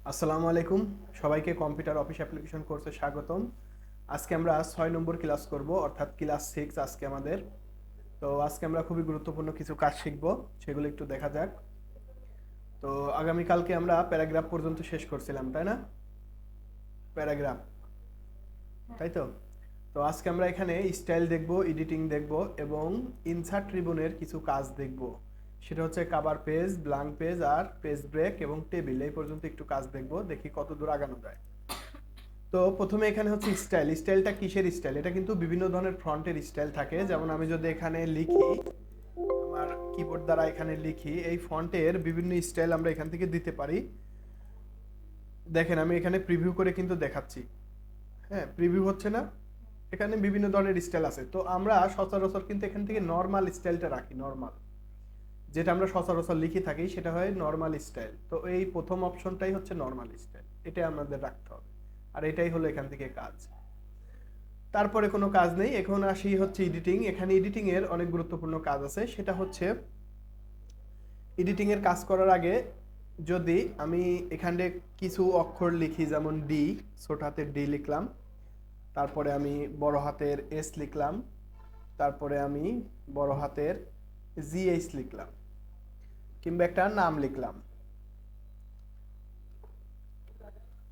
আসসালামু আলাইকুম। সবাইকে কম্পিউটার অফিস অ্যাপ্লিকেশন কোর্সে স্বাগতম। আজকে আমরা 6 নম্বর ক্লাস করব, অর্থাৎ ক্লাস 6 আজকে আমাদের। তো আজকে আমরা খুবই গুরুত্বপূর্ণ কিছু কাজ শিখব, সেগুলো একটু দেখা যাক। তো আগামীকালকে আমরা প্যারাগ্রাফ পর্যন্ত শেষ করছিলাম, তাই না? প্যারাগ্রাফ, তাই তো। তো আজকে আমরা এখানে স্টাইল দেখব, এডিটিং দেখব এবং ইনসার্ট রিবনের কিছু কাজ দেখব। সেটা হচ্ছে কভার পেজ, ব্ল্যাঙ্ক পেজ আর পেজ ব্রেক এবং টেবিল, এই পর্যন্ত একটু কাজ দেখব, দেখি কত দূর আগানো যায়। তো প্রথমে এখানে হচ্ছে স্টাইল। স্টাইলটা কিসের স্টাইল? এটা কিন্তু বিভিন্ন ধরনের ফ্রন্টের স্টাইল থাকে। যেমন আমি যদি এখানে লিখি, আমার কিবোর্ড দ্বারা এখানে লিখি, এই ফন্টের বিভিন্ন স্টাইল আমরা এখান থেকে দিতে পারি। দেখেন আমি এখানে প্রিভিউ করে কিন্তু দেখাচ্ছি। হ্যাঁ, প্রিভিউ হচ্ছে না? এখানে বিভিন্ন ধরনের স্টাইল আছে। তো আমরা সচরাচর কিন্তু এখান থেকে নর্মাল স্টাইলটা রাখি। নর্মাল, যেটা আমরা সচরাচর লিখে থাকি সেটা হয় নর্মাল স্টাইল। তো এই প্রথম অপশনটাই হচ্ছে নর্মাল স্টাইল, এটা আমাদের রাখতে হবে। আর এটাই হলো এখান থেকে কাজ। তারপরে কোনো কাজ নেই। এখন আসি হচ্ছে এডিটিং। এখানে এডিটিং এর অনেক গুরুত্বপূর্ণ কাজ আছে। সেটা হচ্ছে এডিটিং এর কাজ করার আগে যদি আমি এখানে কিছু অক্ষর লিখি, যেমন ডি, ছোট হাতের ডি লিখলাম, তারপরে আমি বড় হাতের এস লিখলাম, তারপরে আমি বড় হাতের জিএইচ লিখলাম, কিংবা একটা নাম লিখলাম।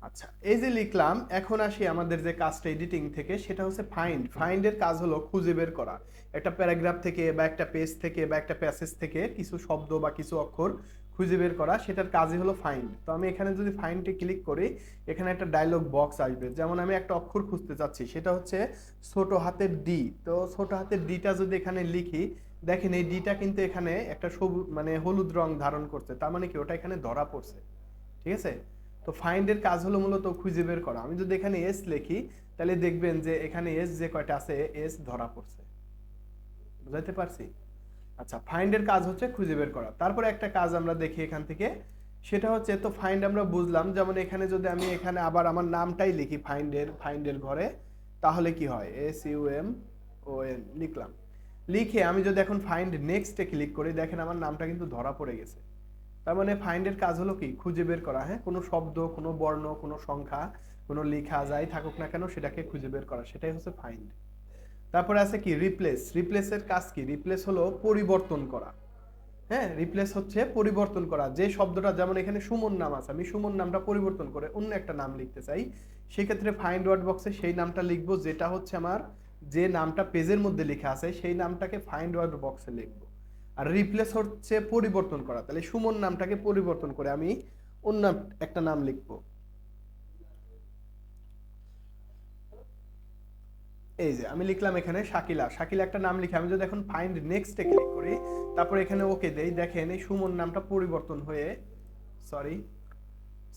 আচ্ছা, এই যে লিখলাম, এখন আসি আমাদের যে কাজটা এডিটিং থেকে, সেটা হচ্ছে ফাইন্ড। ফাইন্ডের কাজ হলো খুঁজে বের করা। একটা প্যারাগ্রাফ থেকে বা একটা পেজ থেকে বা একটা প্যাসেজ থেকে কিছু শব্দ বা কিছু অক্ষর খুঁজে বের করা, সেটার কাজই হলো ফাইন্ড। তো আমি এখানে যদি ফাইন্ডে ক্লিক করি, এখানে একটা ডায়লগ বক্স আসবে। যেমন আমি একটা অক্ষর খুঁজতে চাচ্ছি, সেটা হচ্ছে ছোট হাতের ডি। তো ছোট হাতের ডিটা যদি এখানে লিখি, দেখেন এই ডিটা কিন্তু এখানে একটা সবুজ মানে হলুদ রং ধারণ করছে, তার মানে কি ওটা এখানে ধরা পড়ছে। ঠিক আছে? তো ফাইন্ড এর কাজ হলো মূলত খুঁজে বের করা। আমি যদি এখানে এস লিখি, তাহলে দেখবেন যে এখানে এস যে কয়টা আছে, এস ধরা পড়ছে। বুঝাইতে পারছি? আচ্ছা, ফাইন্ড এর কাজ হচ্ছে খুঁজে বের করা। তারপরে একটা কাজ আমরা দেখি এখান থেকে, সেটা হচ্ছে, তো ফাইন্ড আমরা বুঝলাম। যেমন এখানে যদি আমি এখানে আবার আমার নামটাই লিখি ফাইন্ডের ঘরে, তাহলে কি হয়? SUMON লিখলাম। লিখে আমি যদি এখন ফাইন্ড নেক্সটে ক্লিক করি, দেখেন আমার নামটা কিন্তু ধরা পড়ে গেছে। তার মানে ফাইন্ডের কাজ হলো কি? খুঁজে বের করা। হ্যাঁ, কোনো শব্দ, কোনো বর্ণ, কোনো সংখ্যা, কোনো লেখা যাই থাকুক না কেন, সেটাকে খুঁজে বের করা, সেটাই হচ্ছে ফাইন্ড। তারপরে আছে কি? রিপ্লেস। রিপ্লেসের কাজ কি? রিপ্লেস হলো পরিবর্তন করা। হ্যাঁ, রিপ্লেস হচ্ছে পরিবর্তন করা। যে শব্দটা, যেমন এখানে সুমন নাম আছে, আমি সুমন নামটা পরিবর্তন করে অন্য একটা নাম লিখতে চাই, সেক্ষেত্রে ফাইন্ড ওয়ার্ড বক্সে সেই নামটা লিখবো যেটা হচ্ছে আমার, যে নামটা পেজের মধ্যে লেখা আছে সেই নামটাকে ফাইন্ড ওয়ার্ড বক্সে লিখবো। আর রিপ্লেস হচ্ছে পরিবর্তন করা। তাহলে সুমন নামটাকে পরিবর্তন করে আমি অন্য একটা নাম লিখবো। এই যে আমি লিখলাম এখানে শাকিলা। শাকিলা একটা নাম লিখে আমি যদি এখন ফাইন্ড নেক্সটে ক্লিক করি, তারপর এখানে ওকে দেই, দেখেন এই সুমন নামটা পরিবর্তন হয়ে, সরি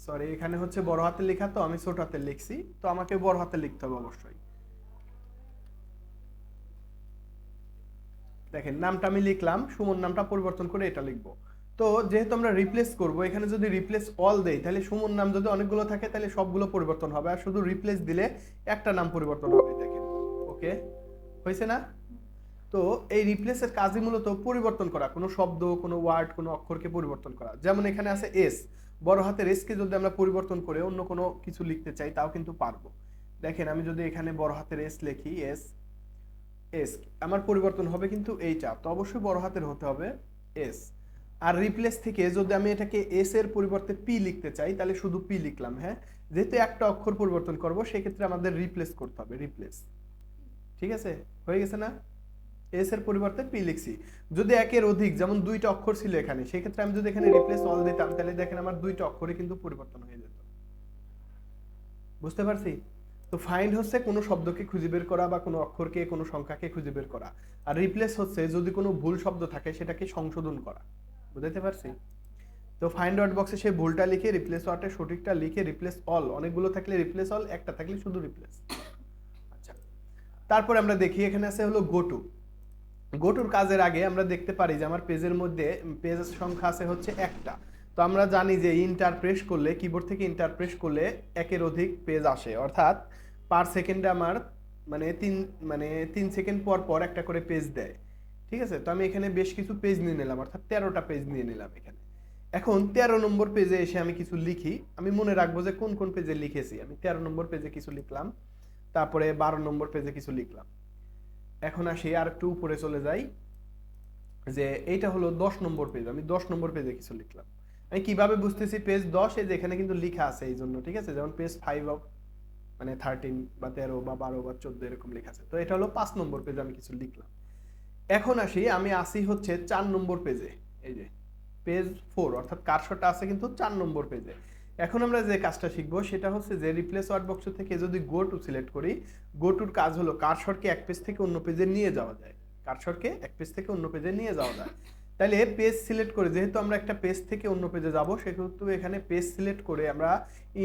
সরি এখানে হচ্ছে বড় হাতে লেখা, তো আমি ছোট হাতে লিখছি, তো আমাকে বড় হাতে লিখতে হবে অবশ্যই। দেখেন নামটা আমি লিখলাম, সুমন নামটা পরিবর্তন করে এটা লিখবো। তো যেহেতু আমরা রিপ্লেস করব, এখানে যদি রিপ্লেস অল দেই, তাহলে সুমন নাম যদি অনেকগুলো থাকে তাহলে সবগুলো পরিবর্তন হবে, আর শুধু রিপ্লেস দিলে একটা নাম পরিবর্তন হবে। দেখেন, ওকে হয়েছে না? তো এই রিপ্লেসের কাজই মূলত পরিবর্তন করা, কোনো শব্দ, কোনো ওয়ার্ড, কোনো অক্ষরকে পরিবর্তন করা। যেমন এখানে আছে এস, বড় হাতের এস কে যদি আমরা পরিবর্তন করে অন্য কোনো কিছু লিখতে চাই, তাও কিন্তু পারবো। দেখেন আমি যদি এখানে বড় হাতের এস লিখি, এস এস আমার পরিবর্তন হবে কিন্তু এইটা, তো অবশ্যই বড় হাতের হতে হবে এস। আর রিপ্লেস থেকে যদি আমি এটাকে এস এর পরিবর্তে পি লিখতে চাই, তাহলে শুধু পি লিখলাম। হ্যাঁ, যেহেতু একটা অক্ষর পরিবর্তন করব, সেক্ষেত্রে আমাদের রিপ্লেস করতে হবে, রিপ্লেস। ঠিক আছে? হয়ে গেছে না? এস এর পরিবর্তে পি লিখছি। যদি একের অধিক, যেমন দুইটা অক্ষর ছিল এখানে, সেক্ষেত্রে আমি যদি এখানে রিপ্লেস অল দিতাম, তাহলে দেখেন আমার দুইটা অক্ষরে কিন্তু পরিবর্তন হয়ে যেত। বুঝতে পারছি? তো ফাইন্ড হচ্ছে কোনো শব্দকে খুঁজে বের করা বা কোনো অক্ষরকে, কোনো সংখ্যাকে খুঁজে বের করা। আর রিপ্লেস হচ্ছে যদি কোনো ভুল শব্দ থাকে সেটাকে সংশোধন করা। বুঝতে পারছি? তো ফাইন্ড ওয়ার্ড বক্সে সেই ভুলটা লিখে, রিপ্লেস ওয়ার্ডে সঠিকটা লিখে, রিপ্লেস অল, অনেকগুলো থাকলে রিপ্লেস অল, একটা থাকলে শুধু রিপ্লেস। আচ্ছা, তারপরে আমরা দেখি এখানে আছে হলো গো টু। গোটুর কাজের আগে আমরা দেখতে পারি যে আমার পেজের মধ্যে পেজের সংখ্যা আছে হচ্ছে একটা। তো আমরা জানি যে ইন্টার প্রেস করলে, কিবোর্ড থেকে ইন্টার প্রেস করলে একের অধিক পেজ আসে, অর্থাৎ পার সেকেন্ডে আমার মানে 3 সেকেন্ড পর পর একটা করে পেজ দেয়। ঠিক আছে? তো আমি এখানে বেশ কিছু পেজ নিয়ে নিলাম, অর্থাৎ 13টা পেজ নিয়ে নিলাম এখানে। এখন 13 নম্বর পেজে এসে আমি কিছু লিখি, আমি মনে রাখবো যে কোন কোন পেজে লিখেছি। আমি 13 নম্বর পেজে কিছু লিখলাম, তারপরে 12 নম্বর পেজে কিছু লিখলাম। এখন আসি আর একটু উপরে চলে যাই, যে এইটা হলো 10 নম্বর পেজ, আমি 10 নম্বর পেজে কিছু লিখলাম। আমি কিভাবে বুঝতেছি পেজ 10 এ, যেখানে কিন্তু লেখা আছে এই জন্য, ঠিক আছে? যেমন পেজ 5 অফ মানে 13 বা 13 বা 12 বা 14 এরকম লেখা আছে, তো এটা হলো 5 নম্বর পেজে আমি কিছু লিখলাম। এখন আসি, আমি আসি হচ্ছে 4 নম্বর পেজে, এই যে পেজ 4, অর্থাৎ কার্সরটা আছে কিন্তু 4 নম্বর পেজে। এখন আমরা যে কাজটা শিখবো সেটা হচ্ছে যে রিপ্লেস ওয়ার্ড বক্স থেকে যদি গো টু সিলেক্ট করি, গো টুর কাজ হলো কার্সরকে এক পেজ থেকে অন্য পেজে নিয়ে যাওয়া যায়, কার্সরকে এক পেজ থেকে অন্য পেজে নিয়ে যাওয়া যায়। তাহলে পেজ সিলেক্ট করে, যেহেতু আমরা একটা পেজ থেকে অন্য পেজে যাব, সেহেতু এখানে পেজ সিলেক্ট করে আমরা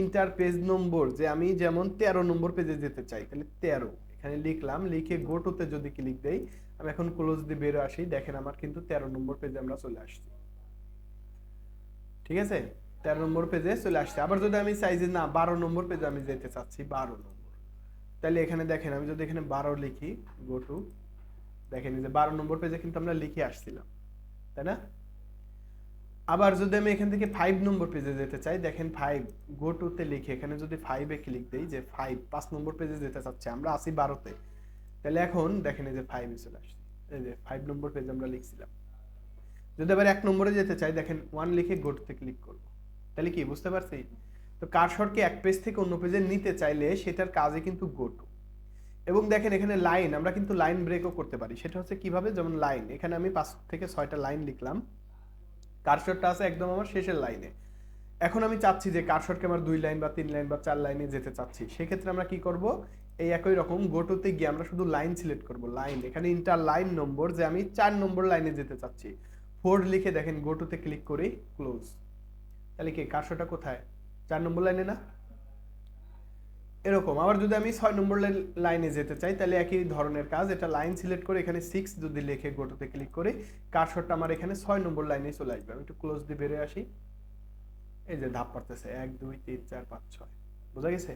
ইন্টার পেজ নম্বর, যে আমি যেমন 13 নম্বর পেজে যেতে চাই, তাহলে 13 এখানে লিখলাম, লিখে গো টুতে যদি ক্লিক দেই, আমি এখন ক্লোজ দিয়ে বের আসি, দেখেন আমার কিন্তু 13 নম্বর পেজে আমরা চলে আসছি, ঠিক আছে? 13 নম্বর পেজে চলে আসছে। আবার যদি আমি চাই যে না 12 নম্বর পেজে আমি যেতে চাচ্ছি, 12 নম্বর, তাহলে এখানে দেখেন আমি যদি এখানে 12 লিখি, গো টু, দেখেন যে 12 নম্বর পেজে কিন্তু আমরা লিখে আসছিলাম, তাই না? আবার যদি আমি এখান থেকে 5 নম্বর পেজে যেতে চাই, দেখেন 5 গো টু তে লিখে এখানে যদি 5 এ ক্লিক দেই, যে 5 নম্বর পেজে যেতে চাচ্ছি, আমরা আসি 12 তে, তাহলে এখন দেখেন এই যে 5 এ চলে আসছে, এই যে 5 নম্বর পেজে আমরা লিখছিলাম। যদি আবার 1 নম্বরে যেতে চাই, দেখেন 1 লিখে গো টু তে ক্লিক করব, তাহলে কি বুঝতে পারছি? তো কার্সরকে এক পেজ থেকে অন্য পেজে নিতে চাইলে সেটার কাজে কিন্তু গো টু। এবং দেখেন এখানে লাইন, আমরা কিন্তু লাইন ব্রেকও করতে পারি, সেটা হচ্ছে কিভাবে, যেমন লাইন, এখানে আমি 5 থেকে 6টা লাইন লিখলাম, কার্সরটা আছে একদম আমার শেষের লাইনে। এখন আমি চাচ্ছি যে কার্সরকে আমার 2 লাইন বা 3 লাইন বা 4 লাইনে যেতে চাচ্ছি, সেক্ষেত্রে আমরা কি করব, এই একই রকম গো টুতে গিয়ে আমরা শুধু লাইন সিলেক্ট করব, লাইন, এখানে ইন্টার লাইন নম্বর, যে আমি 4 নম্বর লাইনে যেতে চাচ্ছি, 4 লিখে দেখেন গো টুতে ক্লিক করি, ক্লোজ। তাহলে কি কার্সরটা কোথায়, 4 নম্বর লাইনে না? এরকম আবার যদি আমি 6 নম্বর লাইনে যেতে চাই, তাহলে একই ধরনের কাজ, এটা লাইন সিলেক্ট করে এখানে 6 যদি লিখে গো টুতে ক্লিক করি, কার্সরটা আমার এখানে 6 নম্বর লাইনে চলে আসবে। আমি একটু ক্লোজ দিয়ে বেরিয়ে আসি, এই যে ধাপ পড়তেছে 1 2 3 4 5 6, বোঝা গেছে?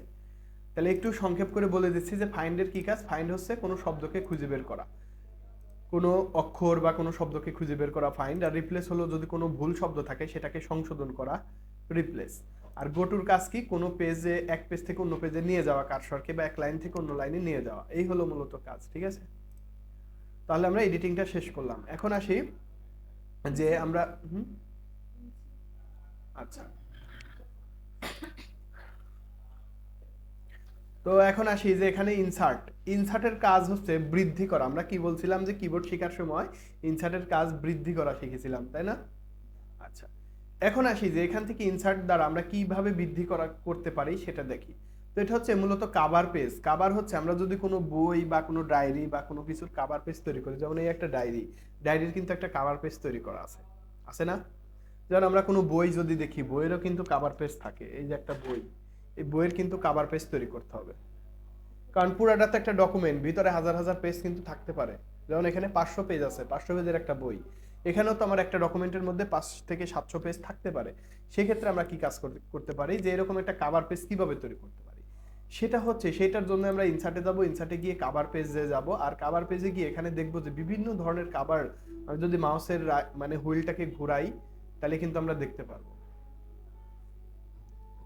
তাহলে একটু সংক্ষেপ করে বলে দিচ্ছি যে ফাইন্ডের কি কাজ। ফাইন্ড হচ্ছে কোনো শব্দকে খুঁজে বের করা, কোনো অক্ষর বা কোনো শব্দকে খুঁজে বের করা ফাইন্ড, আর রিপ্লেস হলো যদি কোনো ভুল শব্দ থাকে সেটাকে সংশোধন করা, রিপ্লেস। আর গো টুর কাজ কি, কোনো পেজে এক পেজ থেকে অন্য পেজে নিয়ে যাওয়া কার্সরকে, বা এক লাইন থেকে অন্য লাইনে নিয়ে যাওয়া, এই হলো মূলত কাজ, ঠিক আছে? তাহলে আমরা এডিটিংটা শেষ করলাম, এখন আসি যে আমরা আচ্ছা, তো এখন আসি যে এখানে ইনসার্ট, ইনসার্টের কাজ হচ্ছে বৃদ্ধি করা। আমরা কি বলছিলাম যে কিবোর্ড শেখার সময় ইনসার্টের কাজ বৃদ্ধি করা শিখেছিলাম, তাই না? আচ্ছা, এখন আসি যে এখান থেকে ইনসার্ট দ্বারা আমরা কিভাবে বৃদ্ধি করা করতে পারি সেটা দেখি। তো এটা হচ্ছে মূলত কাভার পেজ। কাভার হচ্ছে আমরা যদি কোনো বই বা কোনো ডায়েরি বা কোনো কিছুর কাভার পেজ তৈরি করি, যেমন এই একটা ডায়েরি, ডায়েরির কিন্তু একটা কাভার পেজ তৈরি করা আছে, আছে না? যেমন আমরা কোনো বই যদি দেখি, বইয়েরও কিন্তু কাভার পেজ থাকে, এই যে একটা বই, এই বইয়ের কিন্তু কাভার পেজ তৈরি করতে হবে, কারণ পুরাটা তো একটা ডকুমেন্ট, ভিতরে হাজার হাজার পেজ কিন্তু থাকতে পারে। যেমন এখানে 500 পেজ আছে, 500 পেজের একটা বই, এখানেও তো আমার একটা ডকুমেন্টের মধ্যে 5 থেকে 700 পেজ থাকতে পারে। সেক্ষেত্রে আমরা কি কাজ করতে পারি, যে এরকম একটা কাভার পেজ কিভাবে তৈরি করতে পারি, সেটা হচ্ছে, সেটার জন্য আমরা ইনসার্টে যাব, ইনসার্টে গিয়ে কাভার পেজে যাব, আর কাভার পেজে গিয়ে এখানে দেখবো যে বিভিন্ন ধরনের কাভার, আমি যদি মাউসের মানে হুইলটাকে ঘুরাই, তাহলে কিন্তু আমরা দেখতে পারবো।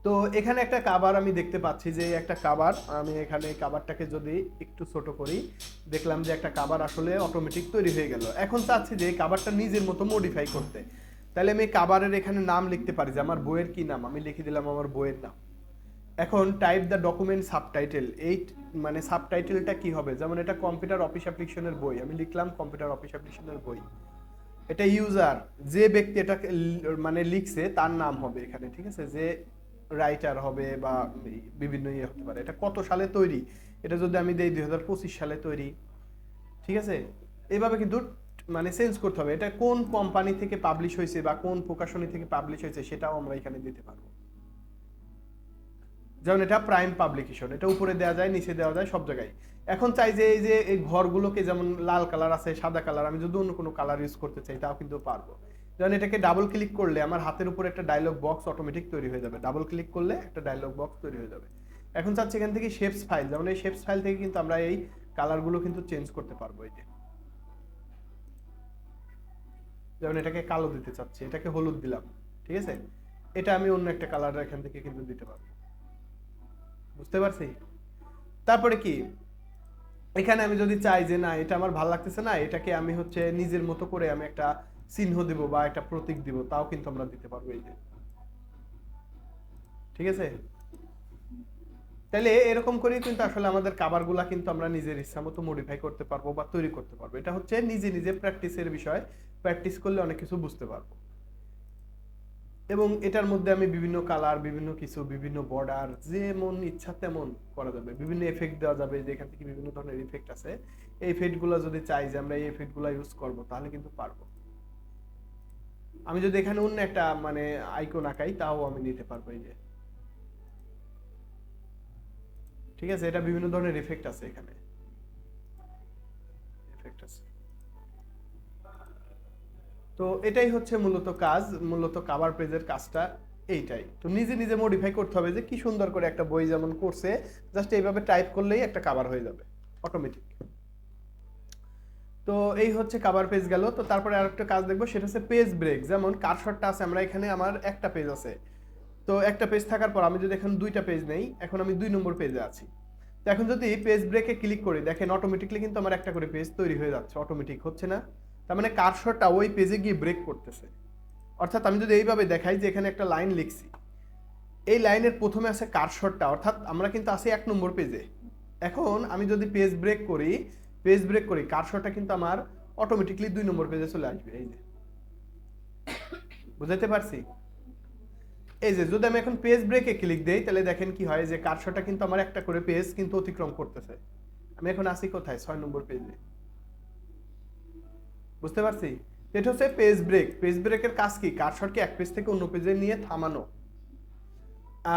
তো এখানে একটা কাভার আমি দেখতে পাচ্ছি, যে একটা কাভার, আমি এখানে কাভারটাকে যদি একটু ছোট করি, দেখলাম যে একটা কাভার আসলে অটোমেটিক তৈরি হয়ে গেল। এখন চাচ্ছি যে এই কাভারটা নিজের মতো মডিফাই করতে, তাহলে আমি কাভারের এখানে নাম লিখতে পারি, যে আমার বইয়ের কি নাম, আমি লিখে দিলাম আমার বইয়ের নাম। এখন টাইপ দ্য ডকুমেন্ট সাবটাইটেল, এই মানে সাবটাইটেলটা কি হবে, যেমন এটা কম্পিউটার অফিস অ্যাপ্লিকেশনের বই, আমি লিখলাম কম্পিউটার অফিস অ্যাপ্লিকেশনের বই। এটা ইউজার, যে ব্যক্তি এটা মানে লিখছে তার নাম হবে এখানে, ঠিক আছে? যে রাইটার হবে বা বিভিন্ন ইয়ে হতে পারে, এটা কত সালে তৈরি, এটা যদি আমি দেই 2025 সালে তৈরি, ঠিক আছে? এইভাবে কিন্তু মানে চেঞ্জ করতে হবে, এটা কোন কোম্পানি থেকে পাবলিশ হয়েছে বা কোন প্রকাশনী থেকে পাবলিশ হয়েছে সেটাও আমরা এখানে দিতে পারবো। যেমন এটা প্রাইম পাবলিকেশন, এটা উপরে দেওয়া যায়, নিচে দেওয়া যায়, সব জায়গায়। এখন চাই যে এই যে এই ঘরগুলোকে, যেমন লাল কালার আছে, সাদা কালার, আমি যদি অন্য কোনো কালার ইউজ করতে চাই তাও কিন্তু পারবো। যেমন এটাকে ডাবল ক্লিক করলে আমার হাতের উপরে একটা ডায়লগ বক্স অটোমেটিক তৈরি হয়ে যাবে, ডাবল ক্লিক করলে একটা ডায়লগ বক্স তৈরি হয়ে যাবে। এখন চাচ্ছি এখান থেকে শেপস ফাইল, যেমন এই শেপস ফাইল থেকে কিন্তু আমরা এই কালারগুলো কিন্তু চেঞ্জ করতে পারবো। এই যে যেমন এটাকে কালো দিতে চাচ্ছি, এটাকে হলুদ দিলাম, ঠিক আছে, এটা আমি অন্য একটা কালার এখান থেকে কিন্তু দিতে পারবো। বুঝতে পারছি? তারপরে কি, এখানে আমি যদি চাই যে না এটা আমার ভালো লাগতেছে না, এটাকে আমি হচ্ছে নিজের মতো করে আমি একটা চিহ্ন দিব বা একটা প্রতীক দিব, তাও কিন্তু আমরা দিতে পারবো এই যে। ঠিক আছে, তাহলে এরকম করেই কিন্তু আসলে আমাদের কাভারগুলা কিন্তু আমরা নিজের ইচ্ছা মতো মডিফাই করতে পারবো বা তৈরি করতে পারবো। এটা হচ্ছে নিজে নিজে প্র্যাকটিসের বিষয়, প্র্যাকটিস করলে অনেক কিছু বুঝতে পারবো। এবং এটার মধ্যে আমি বিভিন্ন কালার, বিভিন্ন কিছু, বিভিন্ন বর্ডার, যেমন ইচ্ছা তেমন করা যাবে, বিভিন্ন এফেক্ট দেওয়া যাবে, যে এখান থেকে বিভিন্ন ধরনের ইফেক্ট আছে, এই এফেক্ট গুলো যদি চাই যে আমরা এই এফেক্ট গুলো ইউজ করবো তাহলে কিন্তু পারবো। আমি যদি এখানে অন্য একটা মানে আইকন আঁকাই তাও আমি নিতে পারবো এই যে। ঠিক আছে, এটা বিভিন্ন ধরনের ইফেক্ট আছে, এখানে ইফেক্ট আছে। তো এটাই হচ্ছে মূলত কাজ, মূলত কভার পেজের কাজটা এইটাই। তো নিজে নিজে মডিফাই করতে হবে, যে কি সুন্দর করে একটা বই যেমন করছে, জাস্ট এইভাবে টাইপ করলেই একটা কভার হয়ে যাবে অটোমেটিক। তো এই হচ্ছে কভার পেজ গেল। তো তারপরে আরেকটা কাজ দেখবো, সেটা হচ্ছে পেজ ব্রেক। যেমন কারসরটা আছে, আমরা এখানে আমার একটা পেজ আছে, তো একটা পেজ থাকার পর আমি যদি এখন দুইটা পেজ নেই, এখন আমি 2 নম্বর পেজে আছি। তো এখন যদি পেজ ব্রেকে ক্লিক করি, দেখেন অটোমেটিকলি কিন্তু আমার একটা করে পেজ তৈরি হয়ে যাচ্ছে, অটোমেটিক হচ্ছে না? তার মানে কারসরটা ওই পেজে গিয়ে ব্রেক করতেছে। অর্থাৎ আমি যদি এইভাবে দেখাই যে এখানে একটা লাইন লিখছি, এই লাইনের প্রথমে আছে কারসরটা, অর্থাৎ আমরা কিন্তু আছি 1 নম্বর পেজে। এখন আমি যদি পেজ ব্রেক করি, কারসরটা কিন্তু আমার অটোমেটিকলি 2 নম্বর পেজে চলে আসবে। এই যে, বুঝাইতে পারছি? এই যে যদি আমি এখন পেজ ব্রেকে ক্লিক দেই, তাহলে দেখেন কি হয়, যে কারসরটা কিন্তু আমার একটা করে পেজ কিন্তু অতিক্রম করতেছে। আমি এখন আছি কোথায়? 6 নম্বর পেজে। বুঝতে পারছি? এটা হচ্ছে পেজ ব্রেক। পেজ ব্রেকের কাজ কি? কারসরকে এক পেজ থেকে অন্য পেজে নিয়ে থামানো।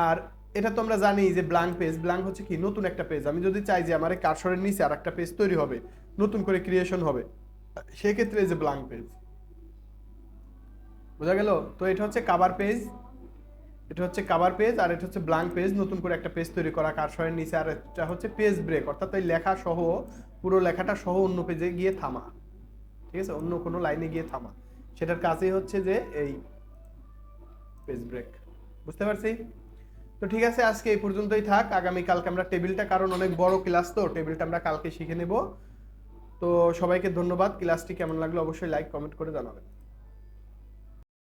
আর এটা তো আমরা জানি যে ব্ল্যাঙ্ক পেজ, ব্ল্যাঙ্ক হচ্ছে কি, নতুন একটা পেজ। আমি যদি চাই যে আমার এই কারসরের নিচে আর একটা পেজ তৈরি হবে, নতুন করে ক্রিয়েশন হবে, সেক্ষেত্রে এই যে ব্ল্যাঙ্ক পেজ। বোঝা গেল? তো এটা হচ্ছে কভার পেজ, এটা হচ্ছে কভার পেজ, আর এটা হচ্ছে ব্ল্যাঙ্ক পেজ, নতুন করে একটা পেজ তৈরি করা কারসরের নিচে। আর এটা হচ্ছে পেজ ব্রেক, অর্থাৎ ওই লেখা সহ, পুরো লেখাটা সহ অন্য পেজে গিয়ে থামা। ঠিক আছে, অন্য কোনো লাইনে গিয়ে থামা, সেটার কাজই হচ্ছে যে এই পেজ ব্রেক। বুঝতে পারছি? তো ঠিক আছে, আজকে এই পর্যন্তই থাক। আগামী কালকে আমরা টেবিলটা, কারণ অনেক বড় ক্লাস, তো টেবিলটা আমরা কালকে শিখে নেব। তো সবাইকে ধন্যবাদ। ক্লাসটি কেমন লাগলো অবশ্যই লাইক কমেন্ট করে জানাবেন।